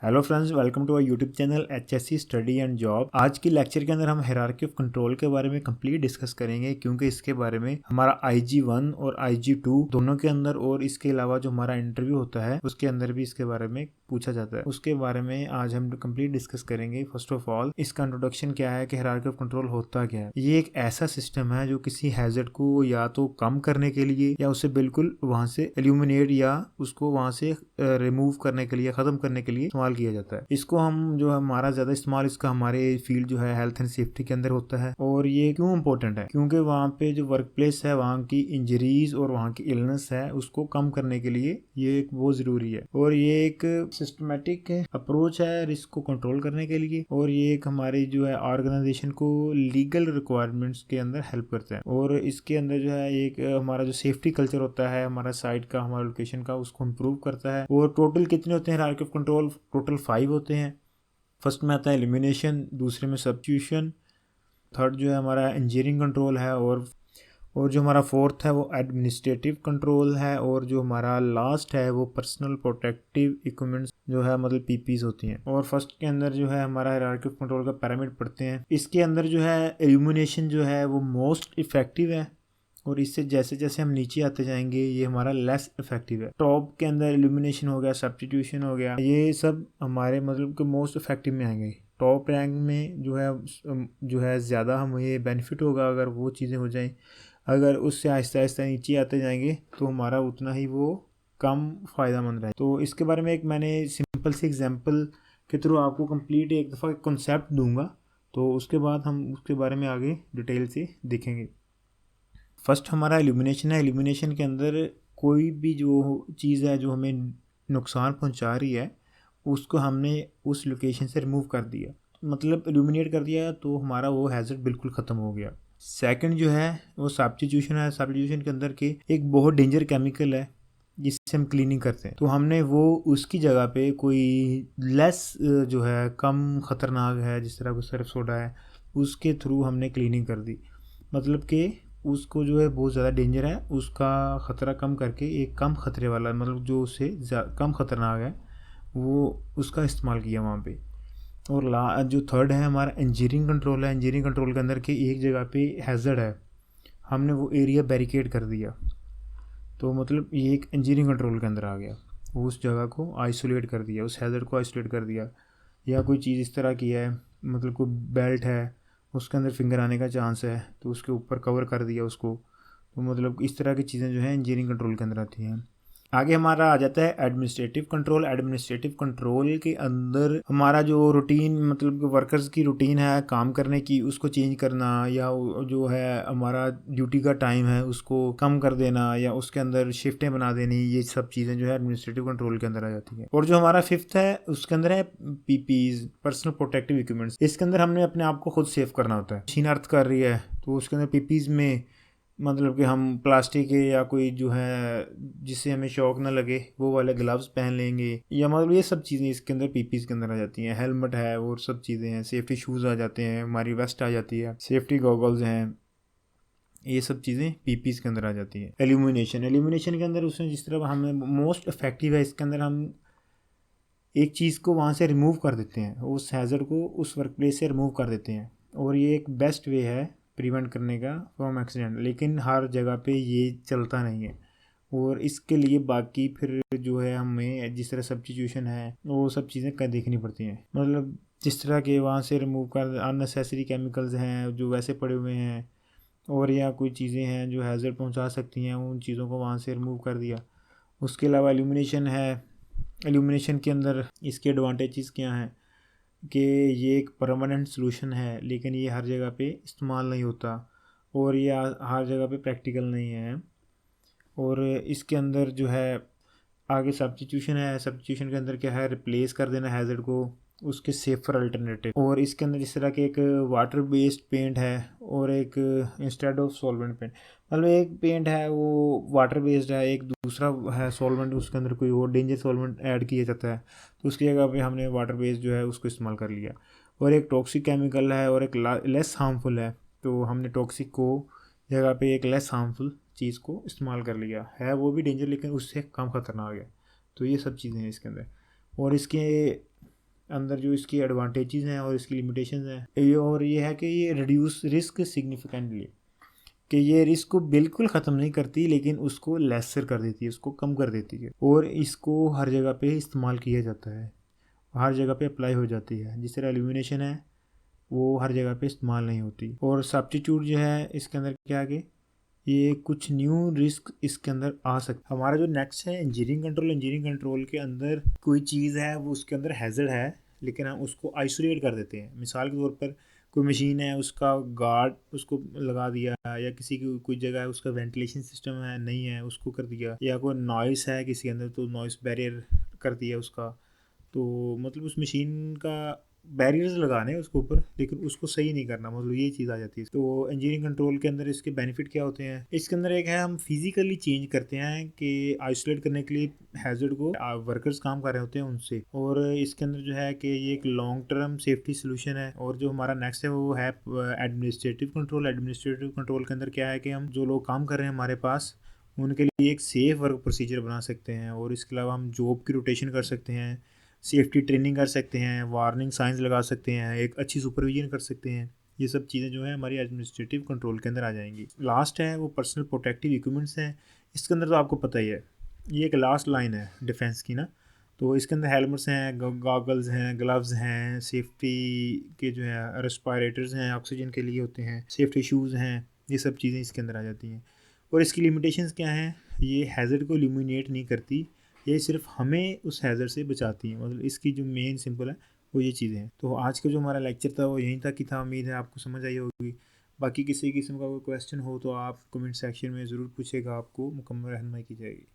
Hello friends, welcome to our YouTube channel HSC study and job. आज की lecture के अंदर हम हायरार्की ऑफ कंट्रोल के बारे में कंप्लीट डिस्कस करेंगे, क्योंकि इसके बारे में हमारा IG1 और IG2 दोनों के अंदर और इसके अलावा जो हमारा इंटरव्यू होता है उसके अंदर भी इसके बारे में पूछा जाता है। उसके बारे में आज हम कंप्लीट डिस्कस करेंगे। फर्स्ट ऑफ ऑल इसका इंट्रोडक्शन क्या है कि हायरार्की ऑफ कंट्रोल होता क्या है। ये एक ऐसा सिस्टम है जो किसी हैजर्ड को या तो कम करने के लिए या उसे बिल्कुल वहां से एल्यूमिनेट या उसको वहां से रिमूव करने के लिए, खत्म करने के लिए इस्तेमाल किया जाता है। इसको हम जो हमारा ज्यादा इस्तेमाल इसका हमारे फील्ड जो है हेल्थ एंड सेफ्टी के अंदर होता है। और ये क्यों इम्पोर्टेंट है? क्योंकि वहाँ पे जो वर्क प्लेस है, वहाँ की इंजरीज और वहाँ की इलनेस है, उसको कम करने के लिए ये एक बहुत जरूरी है। और ये एक सिस्टमेटिक अप्रोच है रिस्क को कंट्रोल करने के लिए, और ये एक हमारी जो है ऑर्गेनाइजेशन को लीगल रिक्वायरमेंट्स के अंदर हेल्प करता है। और इसके अंदर जो है एक हमारा जो सेफ्टी कल्चर होता है हमारा साइट का, हमारा लोकेशन का, उसको इम्प्रूव करता है। और टोटल कितने होते हैं हायरार्की ऑफ कंट्रोल? टोटल 5 होते हैं। फर्स्ट में आता है एलिमिनेशन, दूसरे में सब्स्टिट्यूशन, थर्ड जो है हमारा इंजीनियरिंग कंट्रोल है, और जो हमारा फोर्थ है वो एडमिनिस्ट्रेटिव कंट्रोल है, और जो हमारा लास्ट है वो पर्सनल प्रोटेक्टिव इक्विपमेंट्स जो है मतलब पीपीज होती हैं। और फर्स्ट के अंदर जो है हमारा हायरार्की ऑफ कंट्रोल का पिरामिड पढ़ते हैं। इसके अंदर जो है एल्यूमिनेशन जो है वो मोस्ट इफेक्टिव है, और इससे जैसे जैसे हम नीचे आते जाएंगे ये हमारा लेस इफेक्टिव है। टॉप के अंदर एल्यूमिनेशन हो गया, सब्स्टिट्यूशन हो गया, ये सब हमारे मतलब के मोस्ट इफेक्टिव में आएंगे। टॉप रैंक में जो है ज़्यादा हमें बेनिफिट होगा अगर वो चीज़ें हो जाएं। अगर उससे आहिस्ता आहिस्ता नीचे आते जाएंगे तो हमारा उतना ही वो कम फ़ायदेमंद रहे। तो इसके बारे में एक मैंने सिंपल सी एग्जांपल के थ्रू आपको कंप्लीट एक दफ़ा कॉन्सेप्ट दूंगा, तो उसके बाद हम उसके बारे में आगे डिटेल से देखेंगे। फर्स्ट हमारा एल्यूमिनेशन है। एल्यूमिनेशन के अंदर कोई भी जो चीज़ है जो हमें नुकसान पहुंचा रही है उसको हमने उस लोकेशन से रिमूव कर दिया, मतलब एल्यूमिनेट कर दिया, तो हमारा वो हैजर्ड बिल्कुल ख़त्म हो गया। सेकंड जो है वो सब्स्टिट्यूशन है। सब्स्टिट्यूशन के अंदर के एक बहुत डेंजर केमिकल है जिससे हम क्लीनिंग करते हैं, तो हमने वो उसकी जगह पे कोई लेस जो है कम ख़तरनाक है, जिस तरह को सर्फ सोडा है, उसके थ्रू हमने क्लीनिंग कर दी। मतलब कि उसको जो है बहुत ज़्यादा डेंजर है, उसका ख़तरा कम करके एक कम ख़तरे वाला, मतलब जो उससे कम ख़तरनाक है, वो उसका इस्तेमाल किया वहाँ पे। और जो थर्ड है हमारा इंजीनियरिंग कंट्रोल है। इंजीनियरिंग कंट्रोल के अंदर के एक जगह पे हैज़र्ड है, हमने वो एरिया बैरिकेड कर दिया, तो मतलब ये एक इंजीनियरिंग कंट्रोल के अंदर आ गया। वो उस जगह को आइसोलेट कर दिया, उस हैज़र्ड को आइसोलेट कर दिया। या कोई चीज़ इस तरह की है, मतलब कोई बेल्ट है उसके अंदर फिंगर आने का चांस है, तो उसके ऊपर कवर कर दिया उसको। तो मतलब इस तरह की चीज़ें जो हैं इंजीनियरिंग कंट्रोल के अंदर आती हैं। आगे हमारा आ जाता है एडमिनिस्ट्रेटिव कंट्रोल। एडमिनिस्ट्रेटिव कंट्रोल के अंदर हमारा जो रूटीन, मतलब वर्कर्स की रूटीन है काम करने की, उसको चेंज करना, या जो है हमारा ड्यूटी का टाइम है उसको कम कर देना, या उसके अंदर शिफ्टें बना देनी, ये सब चीज़ें जो है एडमिनिस्ट्रेटिव कंट्रोल के अंदर आ जाती हैं। और जो हमारा फिफ्थ है उसके अंदर है पीपीज, पर्सनल प्रोटेक्टिव इक्विपमेंट्स। इसके अंदर हमने अपने आप को खुद सेव करना होता है। मशीन अर्थ कर रही है तो उसके अंदर पीपीज में मतलब कि हम प्लास्टिक के या कोई जो है जिससे हमें शौक ना लगे वो वाले ग्लव्स पहन लेंगे, या मतलब ये सब चीज़ें इसके अंदर पीपीज के अंदर आ जाती हैं। हेलमेट है और सब चीज़ें हैं, सेफ्टी शूज़ आ जाते हैं, हमारी वेस्ट आ जाती है, सेफ्टी गॉगल्स हैं, ये सब चीज़ें पीपीज के अंदर आ जाती हैं। एल्यूमिनेशन के अंदर उसमें जिस तरह हमें मोस्ट इफेक्टिव है, इसके अंदर हम एक चीज़ को वहाँ से रिमूव कर देते हैं, उस हैज़र्ड को उस वर्क प्लेस से रिमूव कर देते हैं, और ये एक बेस्ट वे है प्रिवेंट करने का फ्रॉम एक्सीडेंट। लेकिन हर जगह पे ये चलता नहीं है, और इसके लिए बाकी फिर जो है हमें जिस तरह सब्स्टिट्यूशन है वो सब चीज़ें देखनी पड़ती हैं। मतलब जिस तरह के वहाँ से रिमूव कर अननेसेसरी केमिकल्स हैं जो वैसे पड़े हुए हैं, और या कोई चीज़ें हैं जो हैज़र्ड पहुँचा सकती हैं, उन चीज़ों को वहाँ से रिमूव कर दिया। उसके अलावा एल्यूमिनेशन है। एल्यूमिनेशन के अंदर इसके एडवांटेजेस क्या हैं कि ये एक परमानेंट सॉल्यूशन है, लेकिन ये हर जगह पे इस्तेमाल नहीं होता, और ये हर जगह पे प्रैक्टिकल नहीं है। और इसके अंदर जो है आगे सब्स्टिट्यूशन है। सब्स्टिट्यूशन के अंदर क्या है, रिप्लेस कर देना हैज़र्ड को उसके सेफर अल्टरनेटिव। और इसके अंदर जिस तरह के एक वाटर बेस्ड पेंट है और एक इंस्टेड ऑफ सॉल्वेंट पेंट, मतलब एक पेंट है वो वाटर बेस्ड है, एक दूसरा है सॉल्वेंट, उसके अंदर कोई और डेंजर सॉल्वेंट ऐड किया जाता है, तो उसकी जगह पे हमने वाटर बेस्ड जो है उसको इस्तेमाल कर लिया। और एक टॉक्सिक केमिकल है और एक लेस हार्मफुल है, तो हमने टॉक्सिक को जगह पे एक लेस हार्मफुल चीज़ को इस्तेमाल कर लिया है, वो भी डेंजर लेकिन उससे कम ख़तरनाक है। तो ये सब चीज़ें हैं इसके अंदर। और इसके अंदर जो इसकी एडवांटेजेस हैं और इसकी लिमिटेशंस हैं, और ये है कि ये रिड्यूस रिस्क सिग्निफिकेंटली, कि ये रिस्क को बिल्कुल ख़त्म नहीं करती लेकिन उसको लेसर कर देती है, उसको कम कर देती है, और इसको हर जगह पे इस्तेमाल किया जाता है, हर जगह पे अप्लाई हो जाती है। जिस तरह एल्यूमिनेशन है वो हर जगह पे इस्तेमाल नहीं होती। और सब्स्टिट्यूट जो है इसके अंदर क्या आगे ये कुछ न्यू रिस्क इसके अंदर आ सकता। हमारा जो नेक्स्ट है इंजीनियरिंग कंट्रोल। इंजीनियरिंग कंट्रोल के अंदर कोई चीज़ है वो उसके अंदर हैज़र्ड है लेकिन हम उसको आइसोलेट कर देते हैं। मिसाल के तौर पर कोई मशीन है उसका गार्ड उसको लगा दिया, या किसी की कोई जगह है उसका वेंटिलेशन सिस्टम है नहीं है उसको कर दिया, या कोई नॉइस है किसी के अंदर तो नॉइस बैरियर कर दिया उसका। तो मतलब उस मशीन का बैरियर्स लगाने उसके ऊपर लेकिन उसको सही नहीं करना, मतलब ये चीज़ आ जाती है। तो इंजीनियरिंग कंट्रोल के अंदर इसके बेनिफिट क्या होते हैं, इसके अंदर एक है हम फिजिकली चेंज करते हैं कि आइसोलेट करने के लिए हैज़र्ड को वर्कर्स काम कर रहे होते हैं उनसे। और इसके अंदर जो है कि ये एक लॉन्ग टर्म सेफ्टी सोल्यूशन है। और जो हमारा नेक्स्ट है वो है एडमिनिस्ट्रेटिव कंट्रोल। एडमिनिस्ट्रेटिव कंट्रोल के अंदर क्या है कि हम जो लोग काम कर रहे हैं हमारे पास उनके लिए एक सेफ वर्क प्रोसीजर बना सकते हैं, और इसके अलावा हम जॉब की रोटेशन कर सकते हैं, सेफ्टी ट्रेनिंग कर सकते हैं, वार्निंग साइंस लगा सकते हैं, एक अच्छी सुपरविजन कर सकते हैं। ये सब चीज़ें जो है हमारी एडमिनिस्ट्रेटिव कंट्रोल के अंदर आ जाएंगी। लास्ट है वो पर्सनल प्रोटेक्टिव इक्विपमेंट्स हैं। इसके अंदर तो आपको पता ही है ये एक लास्ट लाइन है डिफेंस की ना। तो इसके अंदर हेलमेट्स हैं, गॉगल्स हैं, ग्लव्स हैं, सेफ्टी के जो है रेस्पिरेटर्स हैं ऑक्सीजन के लिए होते हैं, सेफ्टी शूज़ हैं, ये सब चीज़ें इसके अंदर आ जाती हैं। और इसकी लिमिटेशंस क्या हैं, ये हैज़र्ड को इल्यूमिनेट नहीं करती, ये सिर्फ हमें उस हैज़र्ड से बचाती हैं। मतलब इसकी जो मेन सिंपल है वो ये चीज़ें हैं। तो आज का जो हमारा लेक्चर था वो यहीं तक ही था। उम्मीद है आपको समझ आई होगी। बाकी किसी किस्म का कोई क्वेश्चन हो तो आप कमेंट सेक्शन में ज़रूर पूछेगा, आपको मुकम्मल रहनुमाई की जाएगी।